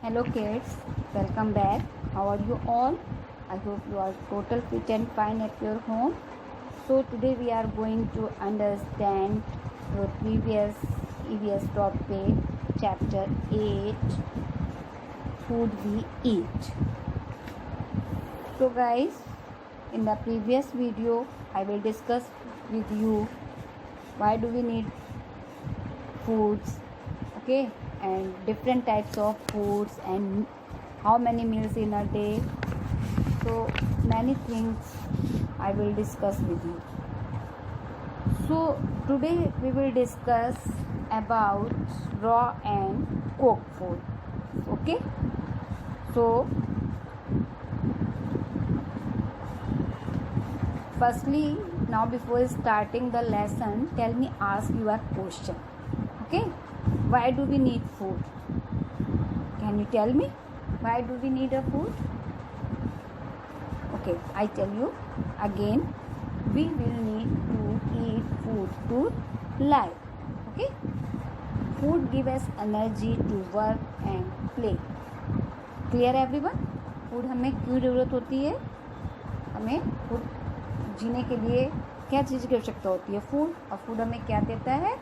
Hello kids, welcome back. How are you all? I hope you are total fit and fine at your home. So today we are going to understand the previous EVS topic, chapter 8, food we eat. So guys, in the previous video I will discuss with you why do we need foods, okay, and different types of foods and how many meals in a day. So many things I will discuss with you. So today we will discuss about raw and cooked food, okay. So firstly, now before starting the lesson, tell me, ask your question, okay. Why do we need food? Can you tell me why do we need a food? Okay, I tell you again. We will need to eat food to live, okay. Food gives us energy to work and play. Clear everyone? Food हमें क्यों ज़रूरत होती है? हमें food जीने के लिए क्या चीज़ की आवश्यकता होती है? फूड. और फूड हमें क्या देता है?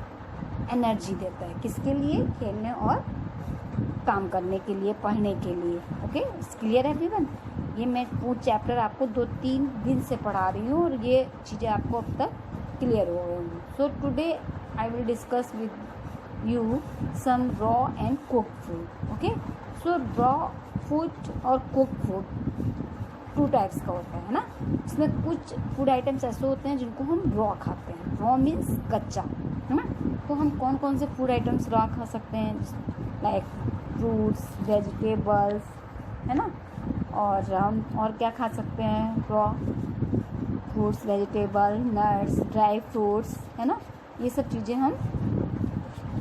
एनर्जी देता है. किसके लिए? खेलने और काम करने के लिए, पढ़ने के लिए. Okay, clear everyone? ये मैं फूड चैप्टर आपको 2-3 दिन से पढ़ा रही हूँ और ये चीज़ें आपको अब तक क्लियर हो गई. So today I will discuss with you some raw and cooked food. Okay, so raw food और कुक्ड फूड 2 टाइप्स का होता है ना. इसमें कुछ फूड आइटम्स ऐसे होते हैं जिनको हम रॉ खाते हैं. रॉ मीन्स कच्चा, है ना. तो हम कौन कौन से फूड आइटम्स रॉ खा सकते हैं? लाइक फ्रूट्स, वेजिटेबल्स, है ना. और हम और क्या खा सकते हैं? Raw fruits, vegetable, nuts, dry fruits, है ना. ये सब चीज़ें हम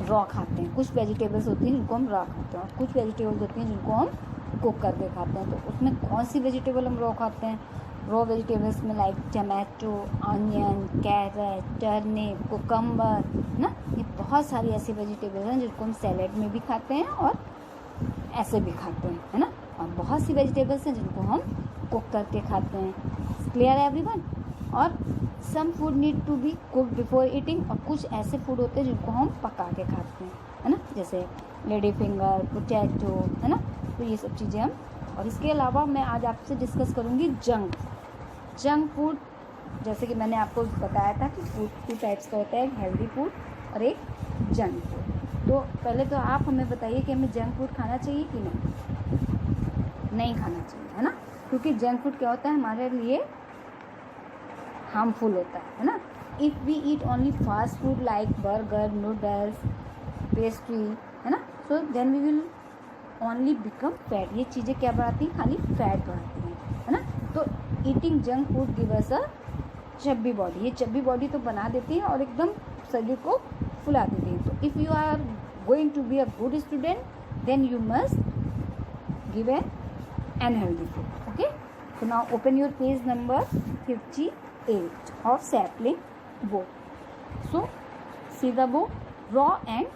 रॉ खाते हैं. कुछ वेजिटेबल्स होती हैं जिनको हम रॉ खाते हैं और कुछ वेजिटेबल्स होती हैं जिनको हम कुक करके खाते हैं. तो उसमें कौन सी वेजिटेबल हम रॉ खाते हैं? रॉ वेजिटेबल्स में like tomato, onion, carrot, turnip, cucumber, ना. ये बहुत सारी ऐसी वेजिटेबल्स हैं जिनको हम सैलेड में भी खाते हैं और ऐसे भी खाते हैं, है ना. और बहुत सी वेजिटेबल्स हैं जिनको हम कुक करके खाते हैं. क्लियर है एवरीवन? और some food need to be cook before eating. और कुछ ऐसे फूड होते हैं जिनको हम पका के खाते हैं, है ना. जैसे लेडी फिंगर, पोटैटो, है ना. तो ये सब चीज़ें हम. और इसके अलावा मैं आज आपसे डिस्कस करूँगी जंक फूड. जैसे कि मैंने आपको बताया था कि फूड 2 टाइप्स का होता है, एक हेल्दी फूड और एक जंक फूड. तो पहले तो आप हमें बताइए कि हमें जंक फूड खाना चाहिए कि नहीं खाना चाहिए, है ना. क्योंकि जंक फूड क्या होता है, हमारे लिए हार्मफुल होता है ना. If we eat only fast food like burger, noodles, pastry, है ना, so then we will only become fat. ये चीज़ें क्या बढ़ाती हैं? खाली फैट बढ़ाती हैं, है ना. तो eating junk food give us a chubby body. ये चब्बी बॉडी तो बना देती है और एकदम शरीर को फुला देती है. तो if you are going to be a good student then you must give an unhealthy food. Okay, so now open your page number 58 of sapling book. So see the book, raw and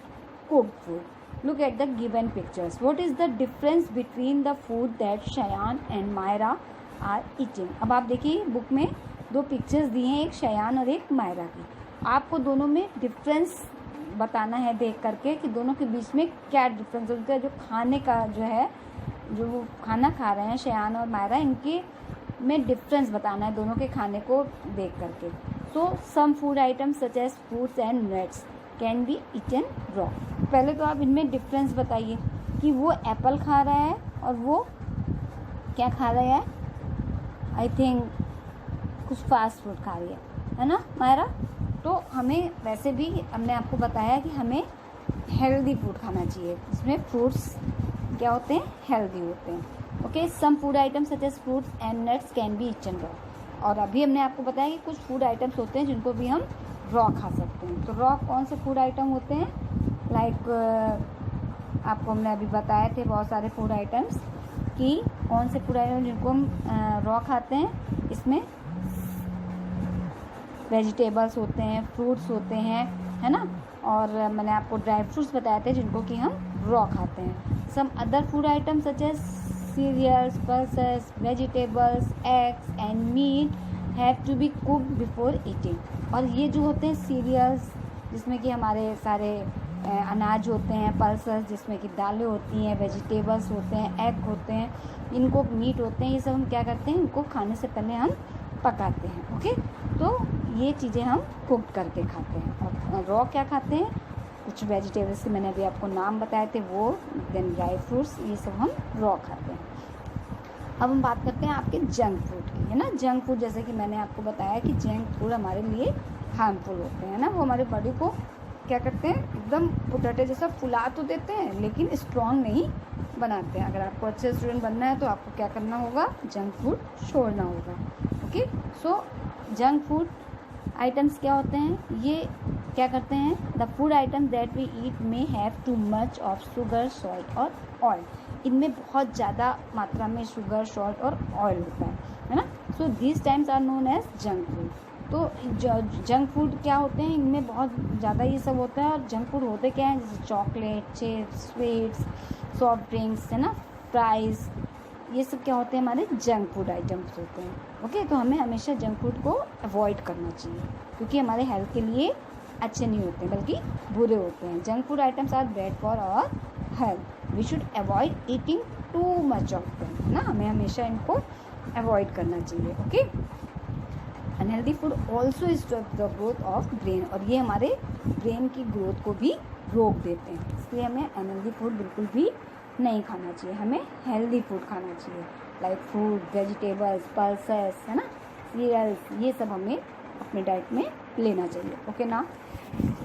cooked food. Look at the given pictures. What is the difference between the food that Shayan and Myra are eating? अब आप देखिए book में 2 pictures दिए हैं, एक शयान और एक मायरा की. आपको दोनों में डिफरेंस बताना है देख करके कि दोनों के बीच में क्या डिफरेंस होता है. जो खाने का जो है, जो वो खाना खा रहे हैं शयान और मायरा, इनके में डिफरेंस बताना है दोनों के खाने को देख करके. So some food items such as fruits and nuts can be eaten raw. पहले तो आप इनमें डिफरेंस बताइए कि वो एप्पल खा रहा है और वो क्या खा रहा है. आई थिंक कुछ फास्ट फूड खा रही है ना मायरा. तो हमें वैसे भी हमने आपको बताया कि हमें हेल्दी फूड खाना चाहिए. इसमें फ्रूट्स क्या होते हैं? हेल्दी होते हैं. Okay, some food items such as fruits and nuts can be eaten raw. और अभी हमने आपको बताया कि कुछ फूड आइटम्स होते हैं जिनको भी हम रॉ खा सकते हैं. तो रॉ कौन से फूड आइटम होते हैं? लाइक आपको हमने अभी बताए थे बहुत सारे फूड आइटम्स कि कौन से फूड आइटम जिनको हम रॉ खाते हैं. इसमें वेजिटेबल्स होते हैं, फ्रूट्स होते हैं, है ना. और मैंने आपको ड्राई फ्रूट्स बताए थे जिनको कि हम रॉ खाते हैं। Some other food item such as cereals, pulses, vegetables, eggs and meat have to be cooked before eating. और ये जो होते हैं सीरियल्स, जिसमें कि हमारे सारे अनाज होते हैं, पल्सेस जिसमें कि दालें होती हैं, वेजिटेबल्स होते हैं, एग होते हैं, इनको मीट होते हैं, ये सब हम क्या करते हैं, इनको खाने से पहले हम पकाते हैं। ओके, तो ये चीज़ें हम कुक करके खाते हैं। और रॉ क्या खाते हैं, कुछ वेजिटेबल्स के मैंने अभी आपको नाम बताए थे वो, देन ड्राई फ्रूट्स, ये सब हम रॉ खाते हैं। अब हम बात करते हैं आपके जंक फूड की, है ना। जंक फूड जैसे कि मैंने आपको बताया कि जंक फूड हमारे लिए हार्मफुल होते हैं ना, वो हमारे बॉडी को क्या करते हैं, एकदम पोटैटो जैसा फुला तो देते हैं लेकिन स्ट्रॉन्ग नहीं बनाते हैं। अगर आपको अच्छे स्टूडेंट बनना है तो आपको क्या करना होगा, जंक फूड छोड़ना होगा। Okay, so junk food items क्या होते हैं, ये क्या करते हैं, the food item that we eat may have too much of sugar, salt और ऑयल। इनमें बहुत ज़्यादा मात्रा में शुगर, सॉल्ट और ऑयल होता है ना। So this times are known as junk food. तो जंक फूड क्या होते हैं, इनमें बहुत ज़्यादा ये सब होता है। और जंक फूड होते क्या हैं, जैसे chocolate, chips, sweets, soft drinks, है ना, फ्राइज़, ये सब क्या होते हैं, हमारे जंक फूड आइटम्स होते हैं। ओके, तो हमें हमेशा जंक फूड को अवॉइड करना चाहिए क्योंकि हमारे हेल्थ के लिए अच्छे नहीं होते बल्कि बुरे होते हैं। Junk food items are bad for our health. We should avoid eating too much of them, है ना, हमें हमेशा इनको अवॉइड करना चाहिए। Okay, unhealthy food also stop the growth of brain, और ये हमारे ब्रेन की ग्रोथ को भी रोक देते हैं। इसलिए हमें अनहेल्दी फूड बिल्कुल भी नहीं खाना चाहिए, हमें हेल्दी फूड खाना चाहिए, लाइक फ्रूट, वेजिटेबल्स, पल्सेस, है ना, सीरियल्स, ये सब हमें अपने डाइट में लेना चाहिए। ओके ना,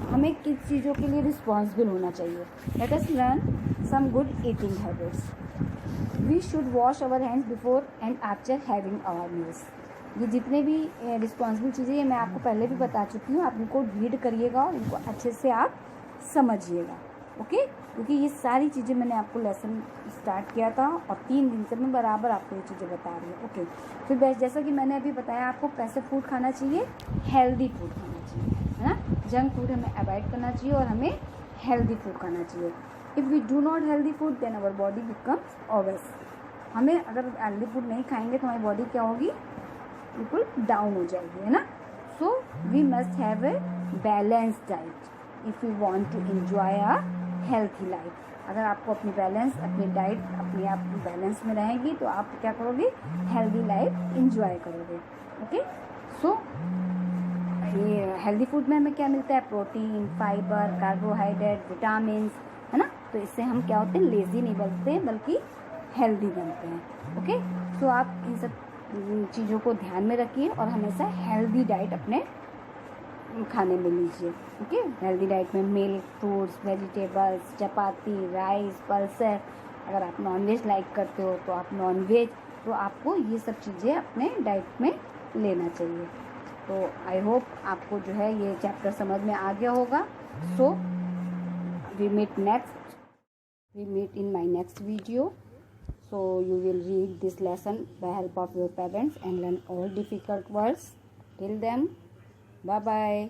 हमें किस चीज़ों के लिए रिस्पॉन्सिबल होना चाहिए। Let us learn some good eating habits. We should wash our hands before and after having our meals. ये जितने भी रिस्पॉन्सिबल चीज़ें ये मैं आपको पहले भी बता चुकी हूँ, आप इनको रीड करिएगा और इनको अच्छे से आप समझिएगा। ओके, क्योंकि ये सारी चीज़ें मैंने आपको लेसन स्टार्ट किया था और 3 दिन से मैं बराबर आपको ये चीज़ें बता रही हूँ। ओके, फिर जैसा कि मैंने अभी बताया आपको कैसे फूड खाना चाहिए, हेल्दी फूड खाना चाहिए, है ना। जंक फूड हमें अवॉइड करना चाहिए और हमें हेल्दी फूड खाना चाहिए। If we do not healthy food then our body becomes obese. हमें अगर हेल्दी फूड नहीं खाएंगे तो हमारी बॉडी क्या होगी, बिल्कुल डाउन हो जाएगी, है ना। So we must have a balanced diet if you want to enjoy a healthy life. अगर आपको अपनी डाइट अपनी आप बैलेंस में रहेगी तो आप क्या करोगे, हेल्दी लाइफ एंजॉय करोगे। ओके, सो ये हेल्दी फूड में हमें क्या मिलता है, प्रोटीन, फाइबर, कार्बोहाइड्रेट, विटामिन, है ना। तो इससे हम क्या होते हैं, लेज़ी नहीं बनते हैं बल्कि हेल्दी बनते हैं। ओके, सो आप इन सब चीज़ों को ध्यान में रखिए और हमेशा हेल्दी डाइट अपने खाने में लीजिए। ओके, हेल्दी डाइट में मिल्क, फ्रूट्स, वेजिटेबल्स, चपाती, राइस, पल्सेस। अगर आप नॉनवेज लाइक करते हो तो आप नॉनवेज, तो आपको ये सब चीज़ें अपने डाइट में लेना चाहिए। तो आई होप आपको जो है ये चैप्टर समझ में आ गया होगा। So we meet in my next video. So you will read this lesson by help of your parents and learn all difficult words. Till then, bye bye.